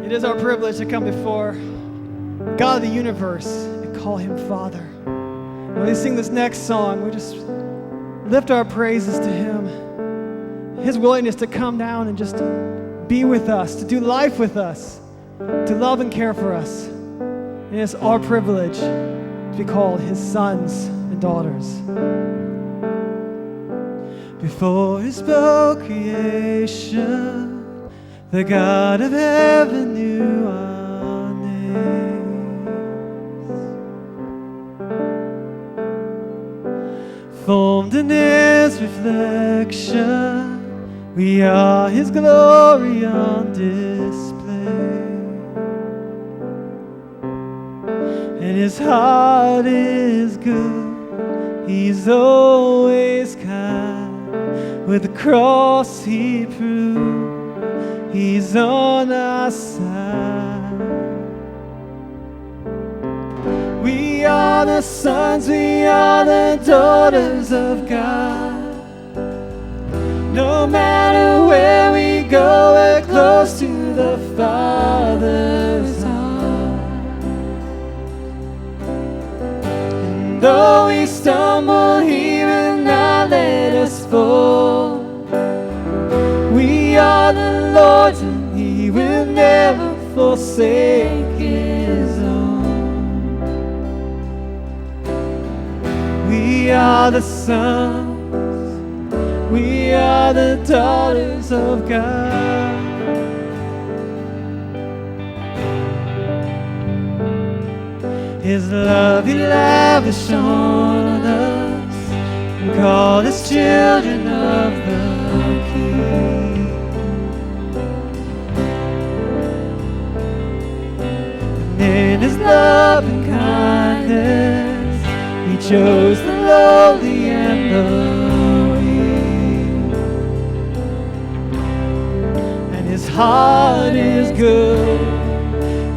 It is our privilege to come before God of the universe and call him Father. When we sing this next song, we just lift our praises to him. His willingness to come down and just be with us, to do life with us, to love and care for us. And it's our privilege to be called his sons and daughters. Before he spoke creation, the God of heaven knew our names. Formed in his reflection, we are his glory on display. And his heart is good, he's always kind. With the cross he proved he's on our side. We are the sons, we are the daughters of God. No matter where we go, we're close to the Father's heart. And though we stumble, he will not let us fall. We are the Lord's, and he will never forsake his own. We are the sons, we are the daughters of God. His love he lavished on us, and called us children of the King. In his love and kindness, he chose the lowly and the weak. And his heart is good,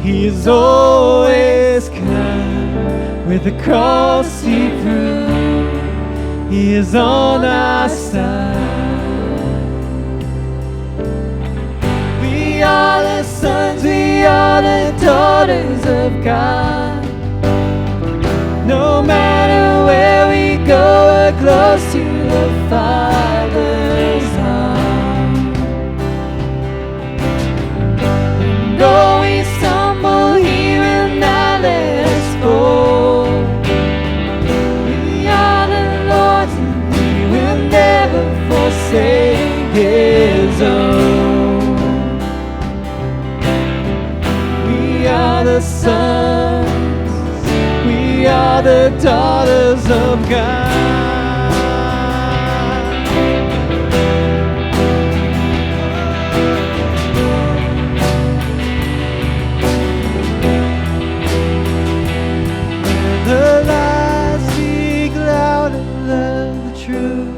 he is always kind. With the cross he proved he is on our side. We are the sons, we are the daughters of God. No matter where we go, we're close to the Father's heart. And though we stumble, he will not let us fall. We are the Lord's, and he will never forsake his own. We are the sons, we are the daughters of God. The lies speak louder than the truth.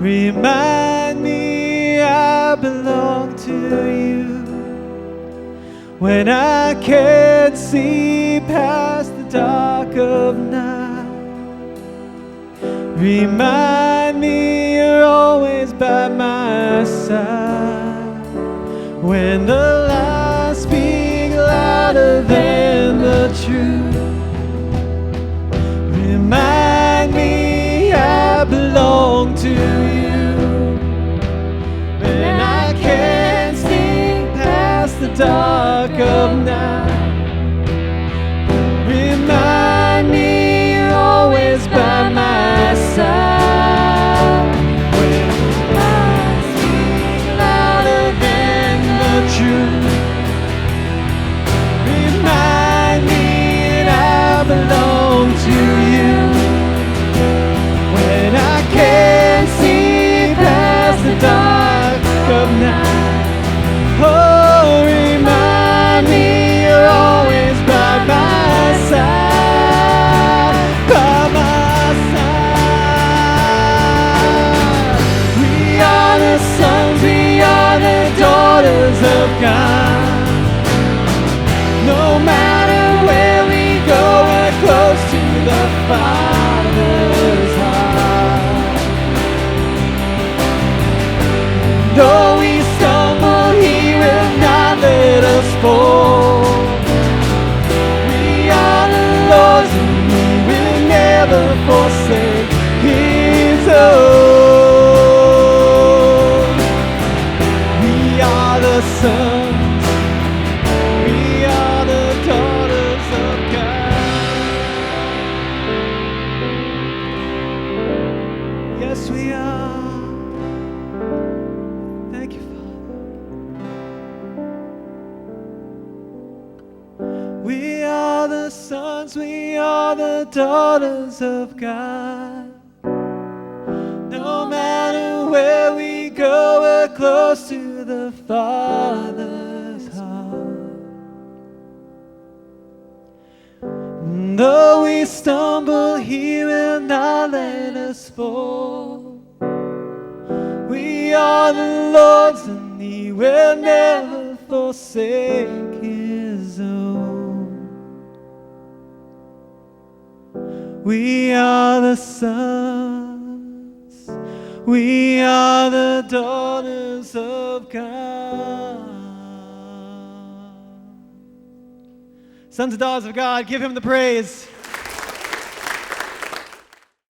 Remind me I belong to you. When I can't see past the dark of night, remind me you're always by my side. When the lies speak louder than the truth, remind me I belong to you. When I can't see past the dark of night, remind me you're always by my side. When lies speak louder than the truth, remind me that I belong to you. When I can't see past the dark of night, oh, remind me you're always by my side, by my side. We are the sons, we are the daughters of God. No matter where we go, we're close to the Father's heart. Though we stumble, he will are the sons, we are the daughters of God. Yes, we are. Thank you, Father. We are the sons, we are the daughters of God. No matter where we go, we're close to the Father's heart. And though we stumble, He will not let us fall. We are the Lord's, and He will never forsake His own. We are the sons, we are the daughters of God. Sons and daughters of God, give Him the praise.